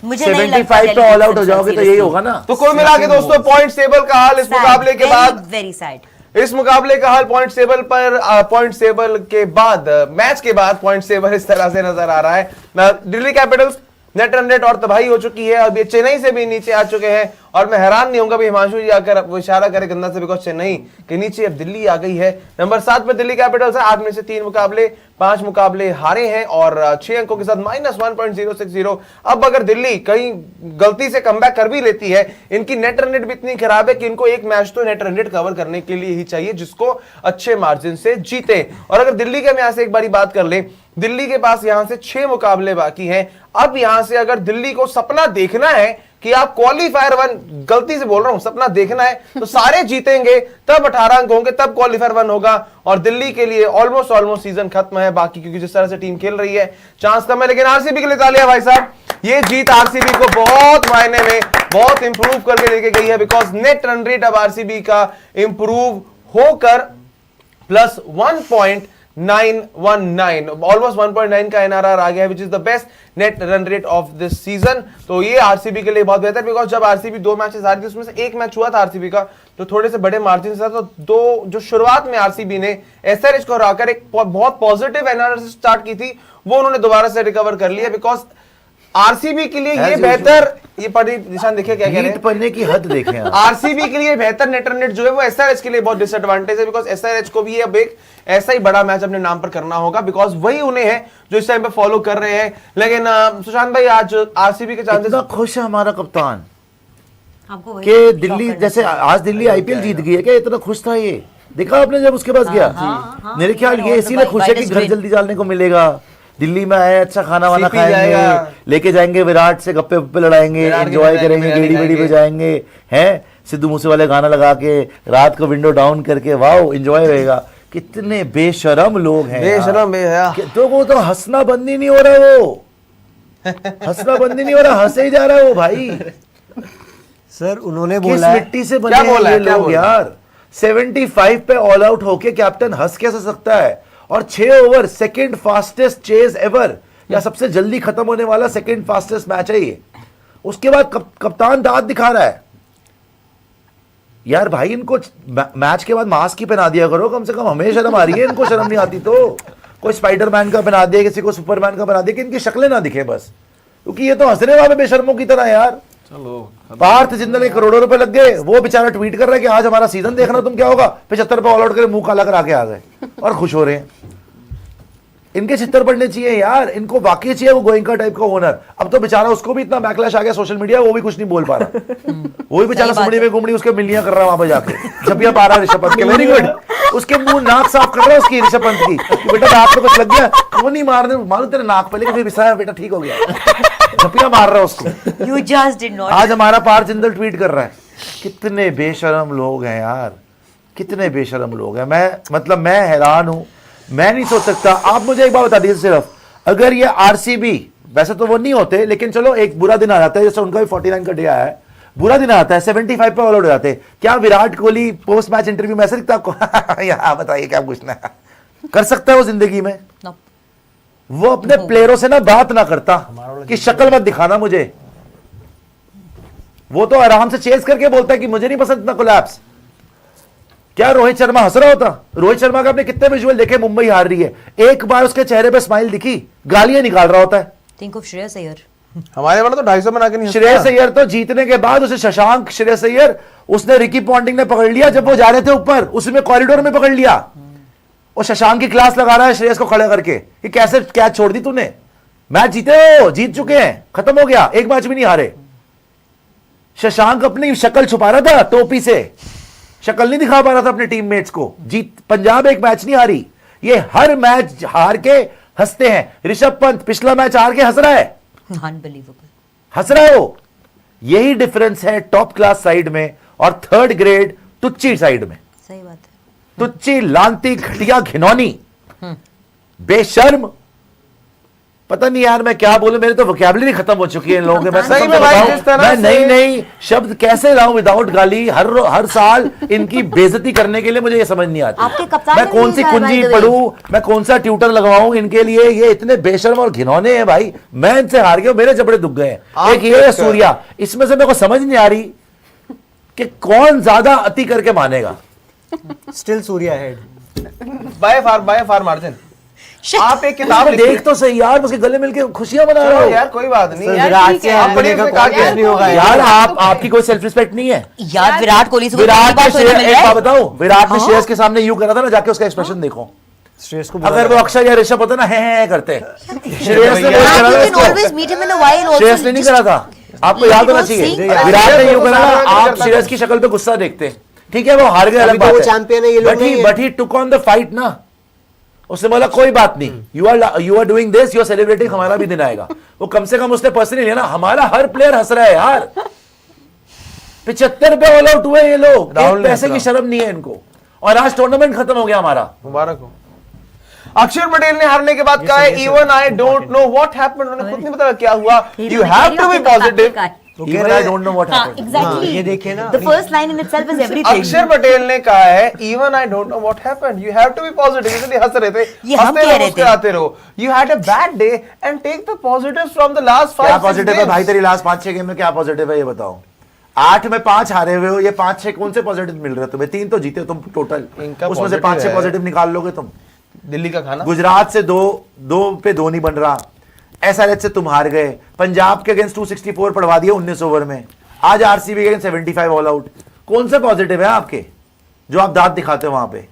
मुझे नहीं 75 पे ऑल आउट हो जाओगे तो यही होगा ना। तो कुल मिला के दोस्तों पॉइंट टेबल का हाल इस मुकाबले के बाद, वेरी सैड, इस मुकाबले का हाल पॉइंट टेबल पर, पॉइंट टेबल के बाद, मैच के बाद पॉइंट टेबल इस तरह से नजर आ रहा है। Delhi Capitals net run rate और तबाही हो चुकी है, अब ये चेन्नई से भी नीचे आ चुके हैं और मैं हैरान नहीं होऊंगा भी हिमांशु जी आकर वो इशारा करे गंदा से, बिकॉज चेन्नई के नीचे अब दिल्ली आ गई है। नंबर 7 पे दिल्ली कैपिटल्स है, 8 में से 3 मुकाबले, 5 मुकाबले हारे हैं और 6 अंकों के साथ -1.060। अब अगर दिल्ली कहीं गलती से कमबैक कर भी लेती है, इनकी नेट रन रेट भी इतनी खराब है कि इनको एक मैच तो नेट रन रेट कवर करने के लिए ही चाहिए जिसको अच्छे मार्जिन से जीते। और अगर दिल्ली के हम यहां से एक बारी बात कर ले, दिल्ली के पास यहां से 6 मुकाबले बाकी हैं। अब यहां से अगर दिल्ली को सपना देखना है कि आप क्वालीफायर 1, गलती से बोल रहा हूं, सपना देखना है तो सारे जीतेंगे तब 18 अंक होंगे, तब क्वालीफायर 1 होगा और दिल्ली के लिए ऑलमोस्ट सीजन खत्म है। बाकी क्योंकि जिस तरह से टीम खेल रही है चांस कम है, लेकिन आरसीबी के लिए तालियां भाई साहब, ये जीत आरसीबी को बहुत मायने में बहुत इंप्रूव करके लेके गई है, बिकॉज नेट रन रेट अब आरसीबी का इंप्रूव होकर +1.919, ऑलमोस्ट 1.9 का एनआरआर आ गया है, which is the best net run rate of this season. तो ये आरसीबी के लिए बहुत बेहतर, बिकॉज जब आरसीबी 2 मैचेस हारी थी उसमें से एक मैच हुआ था आरसीबी का तो थोड़े से बड़े मार्जिन से था, तो जो शुरुआत में आरसीबी ने एसआरएच को हराकर एक बहुत पॉजिटिव एनआरआर से स्टार्ट की थी वो उन्होंने दोबारा से रिकवर कर लिया, बिकॉज आरसीबी के लिए ये बेहतर, ये पढ़ी निशान देखिए क्या कह रहे हैं, पढ़ने की हद देखें आरसीबी के लिए बेहतर नेट रन रेट जो है वो एसआरएच के लिए बहुत डिसएडवांटेज है, बिकॉज एसआरएच को भी अब एक ऐसा ही बड़ा मैच अपने नाम पर करना होगा, बिकॉज वही उन्हें है जो इस टाइम पे फॉलो कर रहे हैं। लेकिन सुशांत भाई आज आरसीबी के चांसेस, इतना खुश है हमारा कप्तान आपको कि दिल्ली, जैसे आज दिल्ली आईपीएल जीत गई है, क्या इतना खुश था ये? देखा आपने जब उसके पास गया? मेरे ख्याल ये इसीलिए खुश है कि घर जल्दी जाने को मिलेगा, दिल्ली में आए, अच्छा खाना वाना खाएंगे, लेके जाएंगे विराट से गप्पे वप्पे लड़ाएंगे, एंजॉय करेंगे, गेड़ी वेड़ी पे जाएंगे, हैं सिद्धू मूसे वाले गाना लगा के रात को विंडो डाउन करके, वाह एंजॉय रहेगा। कितने बेशरम लोग हैं, बेशरम तो वो तो हंसना बंद ही नहीं हो रहा, वो हंसना बंद ही नहीं हो रहा, हंसे ही जा रहा है वो भाई। सर उन्होंने किस बोला मिट्टी से बने हैं ये लोग यार? 75 पे ऑल आउट होके कैप्टन हंस कैसे सकता है? और 6 over second fastest chase ever, या सबसे जल्दी खत्म होने वाला सेकंड फास्टेस्ट मैच है ये। उसके बाद कप्तान दांत दिखा रहा है यार भाई, इनको मैच के बाद मास्क ही पहना दिया करो कम से कम, हमें शर्म आ रही है, इनको शर्म नहीं आती तो कोई स्पाइडरमैन का बना दे, किसी को सुपरमैन का बना दे कि इनकी शक्लें ना दिखे बस, क्योंकि ये तो हंसने वाले बेशर्मों की तरह यार। चलो पार्थ जिंदल के करोड़ों रुपए लग गए, वो बेचारा ट्वीट कर रहा है कि आज हमारा सीजन देखना तुम क्या होगा, 75 पे ऑल आउट करे, मुंह काला करा के आ गए और खुश हो रहे हैं। इनके चित्तर पड़ने चाहिए यार, इनको वाकई चाहिए वो गोयंका टाइप का ओनर। अब तो बेचारा उसको भी इतना बैकलैश आ गया सोशल मीडिया, वो भी कुछ नहीं बोल पा रहा, वो भी बेचारा सुमड़ी में घुमड़ी उसके मिलियां कर रहा है वहां पे जाके, जब पा रहा ऋषभ पंत के, वेरी गुड, उसके मुंह नाक साफ कर रहा है उसकी ऋषभ पंत की, बेटा नाक पे कुछ लग गया, वो नहीं मारने मालूम तेरे नाक पे, लेकिन फिर बिसाया बेटा ठीक हो गया, झपिया मार रहा है उसको। You just did not. आज हमारा पार्थ जिंदल ट्वीट कर रहा है, कितने बेशरम लोग हैं यार, कितने बेशरम लोग हैं। मैं हैरान हूं, मैं नहीं सोच सकता। आप मुझे एक बात बता दीजिए सिर्फ, अगर ये आरसीबी, वैसे तो वो नहीं होते लेकिन चलो एक बुरा दिन आ जाता है, जैसे उनका भी 49 का डे आया है, बुरा दिन आता है, 75 पे ऑल आउट हो जाते, क्या Virat Kohli post match interview में ऐसे लिखता आपको यहाँ बताइए क्या पूछना है? कर सकता है वो जिंदगी में? No. वो अपने प्लेयरों से ना बात ना करता कि शक्ल मत दिखाना मुझे, वो तो आराम से चेस करके बोलता है कि मुझे नहीं पसंद इतना कोलैप्स। क्या रोहित शर्मा हंस रहा होता? रोहित शर्मा का आपने कितने विजुअल देखे, मुंबई हार रही है, एक बार उसके चेहरे पे स्माइल दिखी, गालियां निकाल रहा होता है। थिंक ऑफ श्रेयस अय्यर, हमारे वाला तो 250 बना के नहीं, श्रेयस अय्यर तो जीतने के बाद उसे शशांक, श्रेयस अय्यर, उसने रिकी पॉन्टिंग ने पकड़ लिया जब वो जा रहे थे ऊपर, उसमें कॉरिडोर में पकड़ लिया, और शशांक की क्लास लगा रहा है श्रेयस को खड़े करके कि कैसे कैच छोड़ दी तूने, मैच जीते हो, जीत चुके हैं, खत्म हो गया, एक मैच भी नहीं हारे। शशांक अपनी शक्ल छुपा रहा था टोपी से, शक्ल नहीं दिखा पा रहा था अपने टीममेट्स को। जीत, पंजाब एक मैच नहीं हारी, ये हर मैच हार के हंसते हैं। ऋषभ पंत पिछला मैच हार के हंस रहा है, अनबिलीवेबल, हंस रहा है वो। यही डिफरेंस है टॉप क्लास साइड में और थर्ड ग्रेड तुच्ची साइड में। सही बात है, तुच्ची, लांती, घटिया, घिनौनी, बेशर्म, पता नहीं यार मैं क्या बोलूं, मेरे तो वोकैबुलरी खत्म हो चुकी है इन लोगों के। मैं सही कसम में से भाई, बताऊं, जिस तरह मैं से- नई नई शब्द कैसे लाऊं विदाउट गाली। हर साल इनकी बेइज्जती करने के लिए मुझे ये समझ नहीं आती। आपके कप्तान मैं ने कौन भी सी कहा है, कुंजी by the way। पढ़ूं, मैं कौन सा ट्यूटर लगवाऊं इनके लिए। ये इतने बेशर्म और घिनौने हैं भाई, मैं इनसे हार गया, मेरे जबड़े दुख गए हैं। एक ये है सूर्या, इसमें से मेरे को समझ नहीं आ रही कि कौन ज्यादा अति करके मानेगा। Still Surya head. By far margin. आप एक किताब आप लिखिए। देख तो सही यार, उसके गले मिलके खुशियां मना रहे चलो हो यार कोई बात नहीं सर, यार, विराट ठीक से है, हारने अपने का से कोई कहा कुछ क्या? नहीं होगा यार आपकी कोई सेल्फ रिस्पेक्ट नहीं है। यार विराट कोहली से विराट ने कोई एक बात बताऊं, विराट ने हाँ। श्रेयस के सामने यूं करा था ना, जाके उसका एक्सप्रेशन देखो। श्रेयस को अगर वो अक्षर या ऋषभ होता ना है करते, श्रेयस ने बोल करा था इसको। Always meet him in a while also. Shreyas ने नहीं करा था, आपको याद होना चाहिए। See? विराट ने यूं करा सारा था, आप करता श्रेयस की शक्ल पे गुस्सा देखते, ठीक है वो हार गए, अलग अभी तो बात वो है। चैंपियन है, ये लोग नहीं है। But he took on the fight ना। उसने बोला कोई बात नहीं, you are doing this, you are celebrating, हमारा भी दिन आएगा। वो कम से कम उसने पर्सनली लिया ना, हमारा हर प्लेयर हंस रहा है यार। 75 पे ऑल आउट हुए ये लोग, राहुल एक ने पैसे हंसा। की शर्म नहीं है इनको। और आज टूर्नामेंट खत्म हो गया हमारा। मुबारक हो। अक्षर पटेल ने हारने के बाद कहा है even I don't know what happened, उन्हें खुद नहीं पता क्या हुआ। You have to be positive. Even I don't know what happened. Exactly ये देखिए ना, the first line in itself is everything. Akshar Patel ने कहा है even I don't know what happened, you have to be positive. इसलिए हंस रहे थे, ये हम हंसते कह रहो, रहे थे। मुस्कुराते रहो। You had a bad day and take the positives from the last 5 क्या पॉजिटिव है भाई तेरी लास्ट 5-6 गेम में? क्या पॉजिटिव है ये बताओ। 8 में 5 हारे हुए हो, ये 5-6 कौन से पॉजिटिव मिल रहे हैं तुम्हें? 3 तो जीते हो तुम टोटल, इनका उसमें से positive 5-6 है। पॉजिटिव निकाल लोगे तुम। दिल्ली का खाना गुजरात से 2 पे 2 नहीं बन रहा, एसआरएच से तुम हार गए, पंजाब के अगेंस्ट 264 पढ़वा दिया 19 ओवर में, आज आरसीबी के अगेंस्ट 75 ऑल आउट। कौन से पॉजिटिव है आपके जो आप दांत दिखाते हो वहां पे?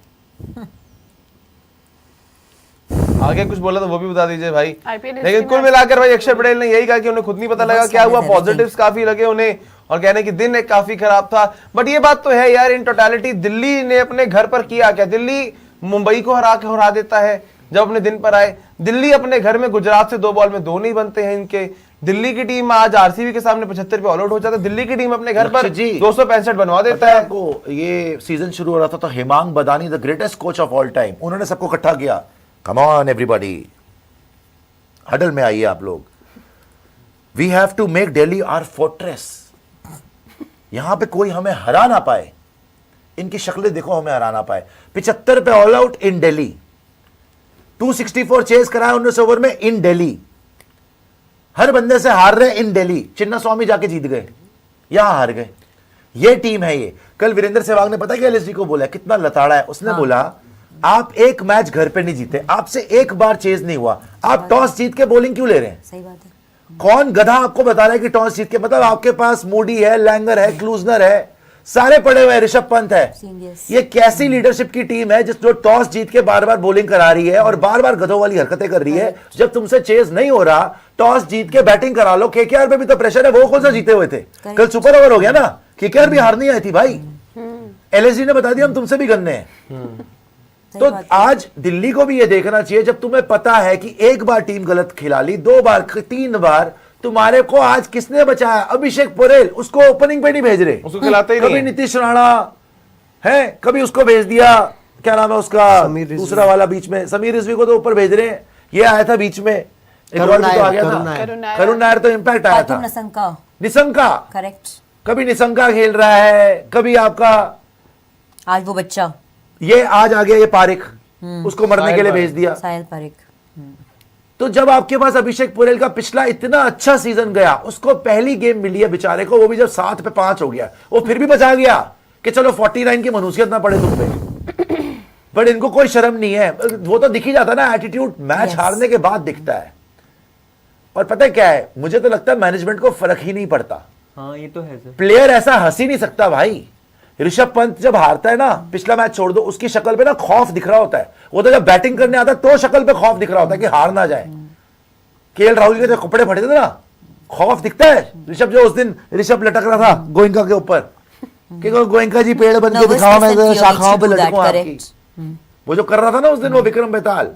आगे कुछ बोला तो वो भी बता दीजिए भाई। IPL लेकिन हिस्ट्री कुल में मिलाकर भाई अक्षर पटेल ने यही कहा कि उन्हें खुद नहीं पता लगा बस क्या हुआ, everything. पॉजिटिव्स काफी लगे उन्हें और कहने की दिन एक काफी खराब था। बट ये बात तो है यार, इन टोटलिटी दिल्ली ने अपने घर पर किया क्या? दिल्ली मुंबई को हरा देता है जब अपने दिन पर आए। दिल्ली अपने घर में गुजरात से 2 बॉल में 2 नहीं बनते हैं इनके। दिल्ली की टीम आज आरसीबी के सामने 75 पे ऑल आउट हो जाता है। दिल्ली की टीम अपने घर पर लक्षित जी, 265 बनवा देता पता है है। आपको, ये सीजन शुरू हो रहा था तो हेमांग बदानी the greatest coach of all time, उन्होंने सबको इकट्ठा किया। कम ऑन एवरीबॉडी, हडल में आइए आप लोग। We have to make Delhi our fortress. यहां पे कोई हमें हरा ना पाए। इनकी शक्लें देखो, हमें हरा ना पाए। 75 पे all out in Delhi, 264 chase कराया 19 ओवर में इन दिल्ली, हर बंदे से हार रहे इन दिल्ली। चिन्ना स्वामी जाके जीत गए, यहां हार गए। ये टीम है ये। कल वीरेंद्र सहवाग ने पता क्या एलएसडी को बोला, कितना लताड़ा है उसने। बोला आप एक मैच घर पे नहीं जीते, आपसे एक बार चेज नहीं हुआ, आप टॉस जीत के बॉलिंग क्यों ले रहे हैं? सही बात है। कौन गधा आपको बता रहा है कि टॉस जीत के? मतलब आपके पास मूडी है, लैंगर है, क्लूजनर है, सारे पड़े हुए हैं, ऋषभ पंत है। Yes. ये कैसी लीडरशिप की टीम है जो टॉस जीत के बार बार बॉलिंग करा रही है और बार बार गधों वाली हरकतें कर रही है? जब तुमसे चेज नहीं हो रहा, टॉस जीत के बैटिंग करा लो। केकेआर पे भी तो प्रेशर है, वो कौन सा जीते हुए थे? कल सुपर ओवर हो गया ना, केकेआर भी हारनी आई थी भाई। एलएसजी ने बता दिया हम तुमसे भी गन्ने हैं। तो आज दिल्ली को भी ये देखना चाहिए, जब तुम्हें पता है कि एक बार टीम गलत खिला ली, 2 बार 3 बार, तुम्हारे को आज किसने बचाया? अभिषेक पोरेल, उसको ओपनिंग पे नहीं भेज रहे, उसको खिलाते ही कभी नहीं है। नीतीश राणा है, कभी उसको भेज दिया, क्या नाम है उसका समीर रिजवी। दूसरा वाला बीच में, समीर रिजवी को तो ऊपर भेज रहे हैं। ये आया था बीच में, एक करुण और भी तो आ नायर, गया करुण था, नायर। करुण नायर तो इम्पैक्ट आया पातुम था। नसंका, निशंका, करेक्ट। कभी निशंका खेल रहा है, कभी आपका आज वो बच्चा ये आज आ गया ये पारिक, उसको मरने के लिए भेज दिया। साहिल पारिक। तो जब आपके पास अभिषेक पुरेल का पिछला इतना अच्छा सीजन गया, उसको पहली गेम मिली है बेचारे को, वो भी जब 7 पे 5 हो गया, वो फिर भी बचा गया कि चलो 49 की मनुष्यत ना पड़े तुम पे। बट इनको कोई शर्म नहीं है, वो तो दिख ही जाता ना, एटीट्यूड मैच Yes. हारने के बाद दिखता है। और पता है क्या है, मुझे तो लगता है मैनेजमेंट को फर्क ही नहीं पड़ता। हाँ ये तो है सर। प्लेयर ऐसा हंस ही नहीं सकता भाई। ऋषभ पंत जब हारता है ना, पिछला मैच छोड़ दो, उसकी शक्ल पे ना खौफ दिख रहा होता है। वो तो जब बैटिंग करने आता है तो शक्ल पे खौफ दिख रहा होता है कि हार ना जाए। केएल राहुल के जो कपड़े फटे थे ना, खौफ दिखता है। ऋषभ जो उस दिन ऋषभ लटक रहा था गोयंका के ऊपर, कि गोयंका जी पेड़ बन के दिखाओ, मैं शाखाओं पे लटकूं आपकी। वो जो कर रहा था ना उस दिन वो विक्रम बेताल,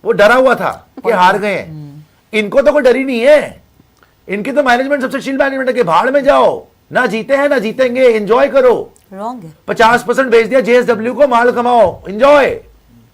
वो डरा हुआ था कि हार गए। इनको तो कोई डर ही नहीं है। इनकी तो मैनेजमेंट सबसे चिल मैनेजमेंट है कि भाड़ में जाओ, ना जीते हैं ना जीतेंगे, एंजॉय करो। रॉन्ग है। 50% भेज दिया जेएसडब्ल्यू को, माल कमाओ, एंजॉय।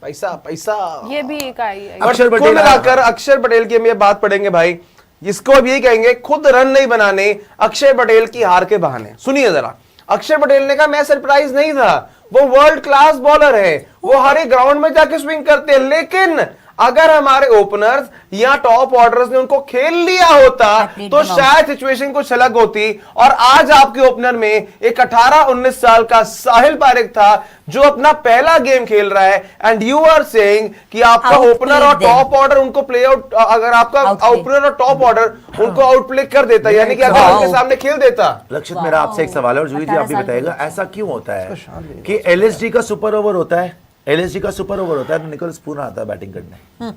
पैसा पैसा। ये भी एक आई अक्षर कुल पटेल मिलाकर अक्षर पटेल की हम ये बात पढ़ेंगे भाई, इसको अब यही कहेंगे खुद रन नहीं बनाने अक्षय पटेल की हार के बहाने। सुनिए जरा, अक्षय पटेल ने कहा मैं सरप्राइज नहीं था, वो वर्ल्ड क्लास बॉलर है, वो हर एक ग्राउंड में जाके स्विंग करते हैं, लेकिन अगर हमारे ओपनर्स या टॉप ऑर्डर्स ने उनको खेल लिया होता तो शायद सिचुएशन कुछ अलग होती। और आज आपके ओपनर में एक 18-19 साल का साहिल पारेख था जो अपना पहला गेम खेल रहा है, एंड यू आर सेइंग कि आपका ओपनर और टॉप ऑर्डर उनको प्ले आउट, अगर आपका ओपनर और टॉप ऑर्डर उनको आउटप्ले कर देता, यानी कि अगर उनके सामने खेल देता। लक्षित, मेरा आपसे एक सवाल है और जूही जी आप भी बताइएगा, ऐसा क्यों होता है कि एलएसडी का सुपर ओवर होता है, एलएसडी का सुपर ओवर होता है तो निकोलस पूरन आता है बैटिंग करने।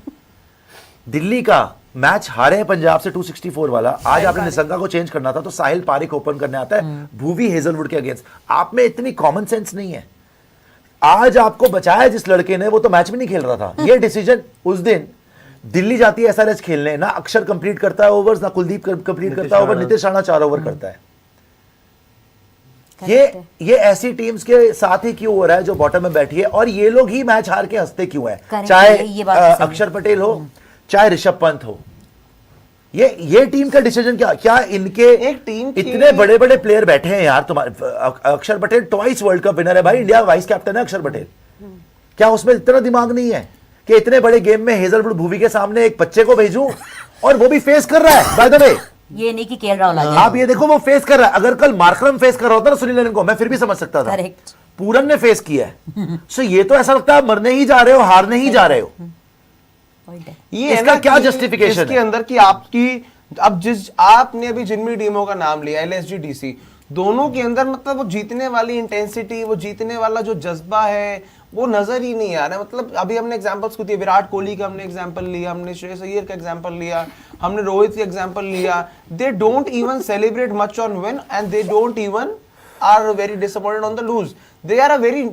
दिल्ली का मैच हारे हैं पंजाब से 264 वाला, आज आपने निसंगा को चेंज करना था तो साहिल पारेख ओपन करने आता है भूवी हेजलवुड के अगेंस्ट। आप में इतनी कॉमन सेंस नहीं है। आज आपको बचाया जिस लड़के ने, वो तो मैच में नहीं खेल रहा था। ये डिसीजन उस दिन दिल्ली जाती है एसआरएच खेलने, ना अक्षर कंप्लीट करता है ओवर्स, ना कुलदीप कंप्लीट करता है ओवर, नीतीश राणा 4 ओवर करता है। ये ऐसी टीम्स के साथ ही क्यों हो रहा है जो बॉटम में बैठी है, और ये लोग ही मैच हार के हंसते क्यों है, चाहे अक्षर पटेल हो चाहे ऋषभ पंत हो। ये टीम का डिसीजन क्या इनके एक टीम इतने बड़े बड़े प्लेयर बैठे हैं यार। तुम्हारे अक्षर Patel twice world cup winner है भाई, इंडिया वाइस कैप्टन है अक्षर पटेल। क्या उसमें इतना दिमाग नहीं है कि इतने बड़े गेम में हेजलवुड भूवी के सामने एक बच्चे को भेजूं, और वो भी फेस कर रहा है बाय द वे। ये नहीं कि केएल राहुल आ गया। आप ये देखो वो फेस कर रहा है। अगर कल मार्करम फेस कर रहा होता ना सुनील नारायण को, मैं फिर भी समझ सकता था। करेक्ट। पूरन ने फेस किया है। सो ये तो ऐसा लगता है मरने ही जा रहे हो, हारने ही जा रहे हो। ये इसका क्या justification इसके है? अंदर की आपकी, अब जिस आपने अभी जिन भी टीमों का नाम लिया, एलएसजी डीसी, दोनों के अंदर मतलब वो जीतने वाली इंटेंसिटी, वो जीतने वाला जो जज्बा है वो नजर ही नहीं आ रहा है। मतलब अभी हमने एग्जांपल्स को दिए, विराट कोहली का हमने एग्जांपल लिया, हमने श्रेयस अय्यर का एग्जांपल लिया, हमने रोहित का एग्जांपल लिया। They don't even celebrate much on win and they don't even are very disappointed on the lose. They are a very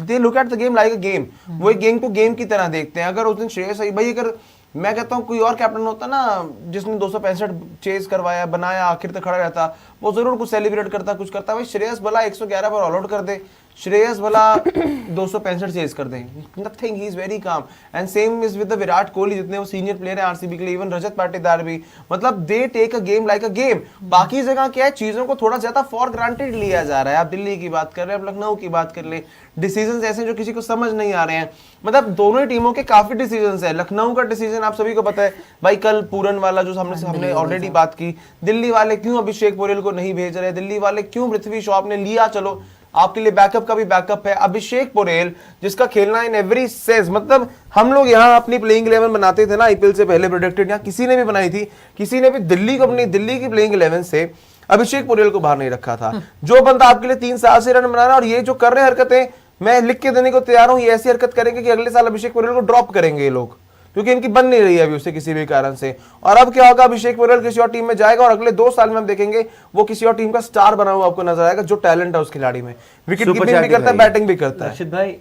they look at the game like a game. वो एक game को game की तरह देखते हैं। अगर उस दिन श्रेयस अय्यर भाई, अगर मैं कहता हूँ कोई और कैप्टन होता ना जिसने 265 चेज करवाया, बनाया, आखिर तक खड़ा रहता, वो जरूर कुछ सेलिब्रेट करता, कुछ करता। भाई श्रेयस भला 111 पर ऑल आउट कर दे, श्रेयस भला 265 चेज कर दे, nothing, he is very calm. And same is with the Virat Kohli, जितने वो सीनियर प्लेयर है आरसीबी के लिए, इवन रजत पाटीदार भी, मतलब they take a game like a game. बाकी जगह क्या है, चीजों को थोड़ा ज्यादा फॉर ग्रांटेड लिया जा रहा है। आप दिल्ली की बात कर रहे हैं, आप लखनऊ की बात कर ले, डिसीजंस ऐसे जो किसी को समझ नहीं आ रहे हैं। मतलब दोनों ही टीमों के काफी डिसीजंस है। लखनऊ का डिसीजन आप सभी को पता है भाई, कल पूरन वाला जो हमने ऑलरेडी बात की। दिल्ली वाले क्यों अभिषेक पोरेल को नहीं भेज रहे, दिल्ली वाले क्यों पृथ्वी शॉ ने लिया, चलो आपके लिए बैकअप का भी बैकअप है। अभिषेक पोरेल जिसका खेलना इन एवरी सेंस, मतलब हम लोग यहाँ अपनी प्लेइंग 11 बनाते थे ना आईपीएल से पहले, प्रोडक्टेड यहाँ किसी ने भी बनाई थी, किसी ने भी दिल्ली को अपनी दिल्ली की प्लेइंग 11 से अभिषेक पोरेल को बाहर नहीं रखा था। जो बंदा आपके लिए 3 साल से रन बना रहा है, और ये जो कर रहे हरकतें मैं लिख के देने को तैयार हूं, ये ऐसी हरकत करेंगे कि अगले साल अभिषेक पोरेल को ड्रॉप करेंगे ये लोग, क्योंकि इनकी बन नहीं रही है अभी उससे किसी भी कारण से। और अब क्या होगा, अभिषेक पोरेल किसी और टीम में जाएगा और अगले 2 साल में हम देखेंगे वो किसी और टीम का स्टार बना हुआ आपको नजर आएगा, जो टैलेंट है उस खिलाड़ी में, विकेट कीपिंग भी करता है, बैटिंग भी करता है। रशिद भाई,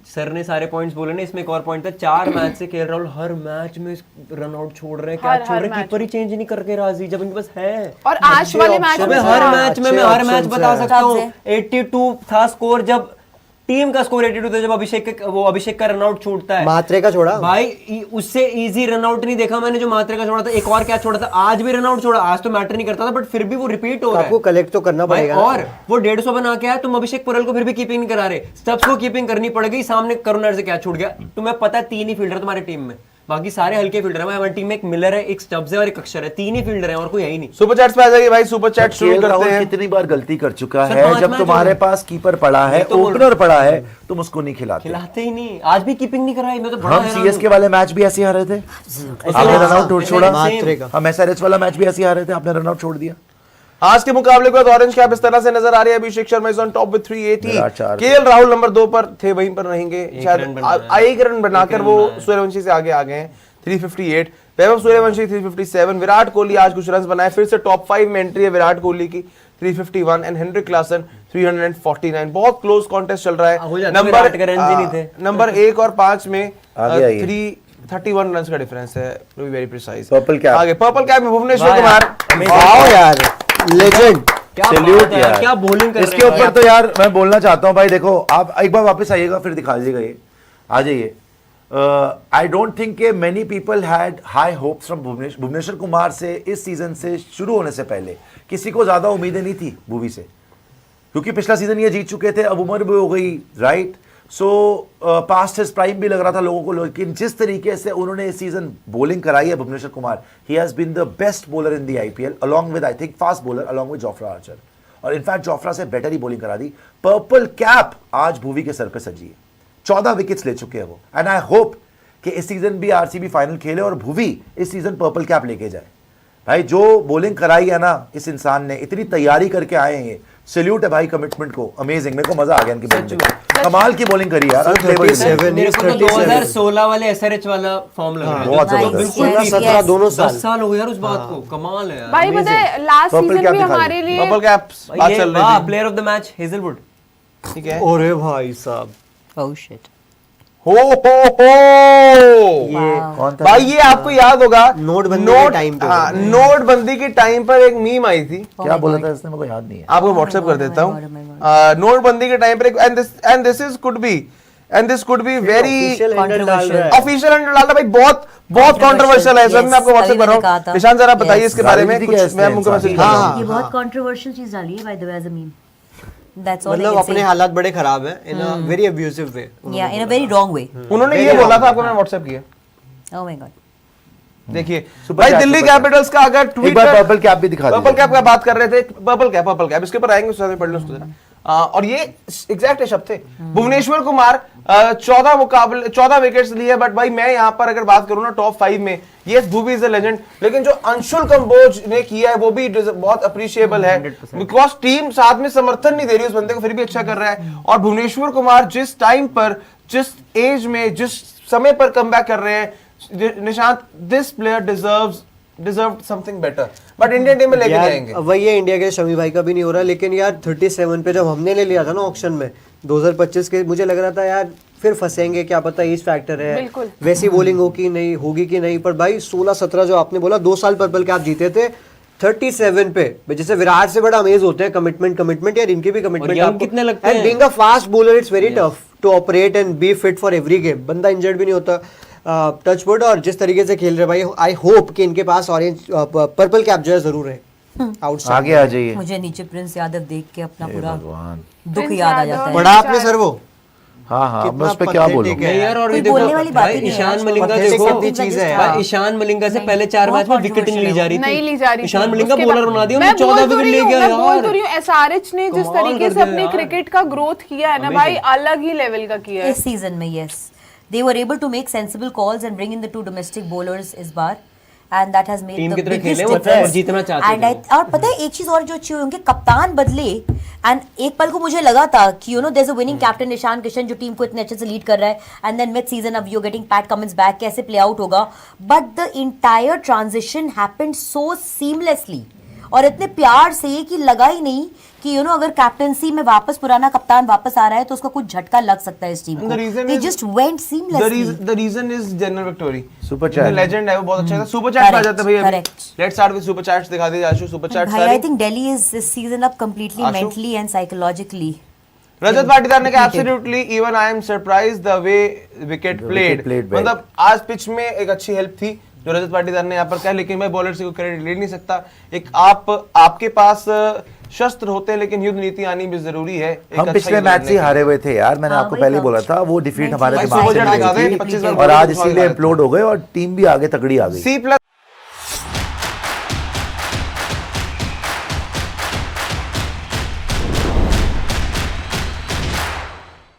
सर ने सारे पॉइंट्स बोले ना, इसमें एक और पॉइंट था, 4 मैच से केएल राहुल हर मैच में रन आउट छोड़ रहे हैं, क्या छोड़ रहे हैं, कीपर ही चेंज नहीं करके राजी, जब इनके पास है। और आज वाले मैच में हर मैच में मैं हर मैच बता सकता हूँ 82 था स्कोर, जब टीम का स्कोर 82 था, जब अभिषेक का रनआउट छूटता है। मात्रे का छोड़ा भाई, उससे इजी रनआउट नहीं देखा मैंने जो मात्रे का छोड़ा था। एक और क्या छोड़ा था, आज भी रनआउट छोड़ा, आज तो मैटर नहीं करता था, बट फिर भी वो रिपीट हो रहा है। आपको कलेक्ट तो करना पड़ेगा। और वो 150 बना के आया, तुम अभिषेक पोरेल को फिर भी कीपिंग नहीं करा रहे, स्टब्स को कीपिंग करनी पड़ेगी। सामने करुणा से क्या छूट गया, तुम्हें पता है 3 ही फील्डर तुम्हारी टीम में, बाकी सारे हल्के फील्डर हैं। हमारी टीम में एक मिलर है, एक स्टब्स है और एक अक्षर है, 3 ही फील्डर हैं और कोई है ही नहीं। सुपर चैट्स पे आ जाइए भाई, सुपर चैट शुरू करते हैं। कितनी बार गलती कर चुका सर, है, 5 जब मैच तुम्हारे पास कीपर पड़ा है, ओपनर पड़ा है, तुम उसको नहीं खिलाते ही नहीं, आज भी कीपिंग नहीं कराई। मैं तो बड़ा हम सीएसके वाले मैच भी ऐसे हारे थे, आपने रनआउट छोड़ा। हम एसआरएच वाला मैच भी ऐसे हारे थे, आपने रनआउट छोड़ दिया। आज के मुकाबले के बाद ऑरेंज कैप इस तरह से नजर आ रही है। Abhishek Sharma is on top with 380, KL Rahul number 2 पर थे, वहीं पर रहेंगे, शायद एक रन बनाकर वो सूर्यवंशी से आगे आ गए हैं, 358। वैभव सूर्यवंशी 357। विराट कोहली आज कुछ रन बनाए, फिर से टॉप 5 में एंट्री है विराट कोहली की, 351 एंड हेनरिक क्लासन 349। बहुत क्लोज कॉन्टेस्ट चल रहा है। नंबर 1 और 5 में 331 रन का डिफरेंस है, to be very precise. Purple cap आगे पर्पल कैप में भुवनेश्वर कुमार, वाओ यार, लेजेंड, सैल्यूट यार, क्या बॉलिंग इसके ऊपर तो यार मैं बोलना चाहता हूं भाई, देखो आप एक बार वापस आइएगा, फिर दिखा दीजिएगा, ये आ जाइए। आई डोंट थिंक के many people had high hopes from Bhuvneshwar Kumar से इस सीजन से शुरू होने से पहले किसी को ज्यादा उम्मीदें नहीं थी भुवी से, क्योंकि पिछला सीजन ये जीत चुके थे, अब उम्र भी हो गई, राइट? सो पास्ट हिज प्राइम भी लग रहा था लोगों को, लेकिन जिस तरीके से उन्होंने इस सीजन बॉलिंग कराई है Bhuvneshwar Kumar, he has been the best bowler in the IPL along with I think fast bowler along with Jofra Archer, और इनफैक्ट जोफ्रा से बेटर ही बॉलिंग करा दी। पर्पल कैप आज भुवी के सर पे सजी है, 14 विकेट्स ले चुके हैं वो, एंड आई होप कि इस सीजन भी आरसीबी फाइनल खेले और भुवी इस सीजन पर्पल कैप लेके जाए। भाई जो बॉलिंग कराई है ना इस इंसान ने, इतनी तैयारी करके आए हैं ये, सैल्यूट है भाई कमिटमेंट को, अमेजिंग, मेरे को मजा आ गया इनकी बॉलिंग में, कमाल की बॉलिंग करी यार। 37 मेरे को तो 2016 वाले एसआरएच वाला फॉर्म लग रहा है, बहुत Nice, जबरदस्त। yes, 16-17 yes. दोनों 10 साल। साल हो गए यार उस बात को, कमाल है यार। भाई पता है लास्ट Purple सीजन cap भी दिखा हमारे दो। लिए पर्पल कैप्स बात ये चल रही थी, player of the match Hazlewood. ठीक है। अरे भाई साहब, Oh shit. हो ये कौन था? भाई ये आपको याद होगा नोटबंदी के टाइम पे। हाँ, नोटबंदी के टाइम पर एक मीम आई थी, क्या बोला था इसने, मेरे को याद नहीं है। आपको व्हाट्सएप कर देता हूँ। नोटबंदी के टाइम पर एक and this could be very official handle डाल रहा है। ऑफिशियल हैंडल डालना भाई बहुत बहुत कंट्रोवर्शियल है, सर मैं आपको व्हाट्सएप कर रहा हूँ। निशान जरा बताइए इसके बारे में राजनीति कुछ, क्या मैं है उनको इसने मैसेज इंसान? कर रहा हूँ। ये बहुत कंट्रोवर्शियल चीज डाली है by the way as a meme. That's all I मतलब can अपने say. हालात बड़े खराब हैं in a very abusive way. Yeah, in a very wrong way. उन्होंने ये बोला था, आपको मैंने व्हाट्सएप किया, Oh my god. देखिए Super भाई chat, Delhi super chat। Capitals का अगर एक ट्वीट बार पर्पल कैप भी दिखा पर्पल दीजिए। कैप का बात कर रहे थे, पर्पल कैप इसके ऊपर आएंगे, उससे पढ़ लो उसको जरा। और ये एग्जैक्ट शब्द थे, भुवनेश्वर कुमार 14 विकेट्स लिए, बट भाई मैं यहाँ पर अगर बात करूँ ना टॉप 5 में, yes Bhuvi is a legend, लेकिन जो अंशुल कंबोज ने किया है वो भी बहुत अप्रिशिएबल है, बिकॉज टीम साथ में समर्थन नहीं दे रही उस बंदे को, फिर भी अच्छा कर रहा है। और भुवनेश्वर कुमार जिस टाइम पर, जिस एज में, जिस समय पर कमबैक कर रहे हैं, Nishant, this player deserve something better, but Indian team में लेके यार जाएंगे। वही है, इंडिया के शमी भाई का भी नहीं हो रहा, लेकिन यार 37 पे जब हमने ले लिया था ना ऑक्शन में 2025 के, मुझे लग रहा था यार फिर फंसेंगे, क्या पता एज फैक्टर है, बिल्कुल। वैसी बॉलिंग होगी कि नहीं, पर भाई 16-17 जो आपने बोला 2 साल पर्पल कैप जीते थे, 37 पे जैसे विराट से बड़ा अमेज होते हैं, कमिटमेंट यार इनके भी कमिटमेंट young कितने लगते हैं? And being a fast bowler it's very tough to operate and be fit for every game, बंदा इंजर्ड भी नहीं होता, टचवुड, और जिस तरीके से खेल रहे भाई, आई होप कि इनके पास ऑरेंज पर्पल कैप जो है जरूर है। आउटसाइड आगे आ जाइए। मुझे नीचे प्रिंस यादव देख के अपना हे पूरा भगवान। दुख प्रिंस याद आ यादव। जाता है। पढ़ा आपने सर वो हाँ हाँ, मैं कितना उस पर क्या pathetic बोलूँ। है। नहीं यार, और कोई भी देखो बोलने वाली बात भाई, ही नहीं है ईशान यार। मलिंगा pathetic देखो, सब चीज है भाई यार। ईशान मलिंगा से नहीं, पहले 4 मैच में बहुत विकेट नहीं ली जा रही थी, नहीं ली जा रही थी। ईशान मलिंगा उसके बॉलर बाद- बना दिया, मैं उन्होंने 14 बोल तो विकेट रही ले हूँ, गया मैं बोल तो यार। रही हूँ, एसआरएच ने जिस कमाल तरीके कर से दिया अपने यार। क्रिकेट का ग्रोथ किया है ना भाई, अलग ही लेवल का किया है। इस सीजन में yes they were able to make sensible calls and bring in the 2 domestic bowlers इस बार, and that has made team the की तरह बिगेस्ट खेले वो, डिफरेंस। और जीतना चाहते एंड थे और पता है एक चीज और जो अच्छी हुई, उनके कप्तान बदले, एंड एक पल को मुझे लगा था कि you know there is a winning captain Ishan Kishan जो टीम को इतने अच्छे से लीड कर रहा है, एंड देन मिड सीजन अब you getting PAT Cummins back, कैसे प्ले आउट होगा, but the entire transition happened so seamlessly और इतने प्यार से कि लगा ही नहीं कि यू नो अगर कैप्टनसी में वापस पुराना कप्तान वापस आ रहा है तो उसका कुछ झटका लग सकता है इस टीम And the reason को। They is- just went seamlessly. The reason is general victory, Super chat। Legend है वो, बहुत अच्छा था। सुपर चैट आ Correct, जाते हैं भैया, correct. Let's start with super chats, दिखा दीजिए आशु सुपर चैट भाई, I think Delhi is this season up completely Ashu? mentally and psychologically. Rajat Patidar ने कहा Defeated. Absolutely even I am surprised the way wicket played, played well। मतलब आज pitch में एक अच्छी हेल्प थी जो रजत पाटीदार ने यहाँ पर कहा, लेकिन मैं बॉलर से कोई क्रेडिट ले नहीं सकता। एक आपके पास शस्त्र होते हैं, लेकिन युद्ध नीति आनी भी जरूरी है। एक हम अच्छा पिछले युद्ध मैच लड़ने से के हारे लिए। हुए थे यार, मैंने हाँ, आपको वही पहले तो। बोला था, वो डिफीट हमारे भाई, दिमाग से सुपर चैट निकली दिखा दे, थी, 25 और आज बॉल इसीलिए मारे थे। implode हो गए और टीम भी आगे तगड़ी आ गई। C+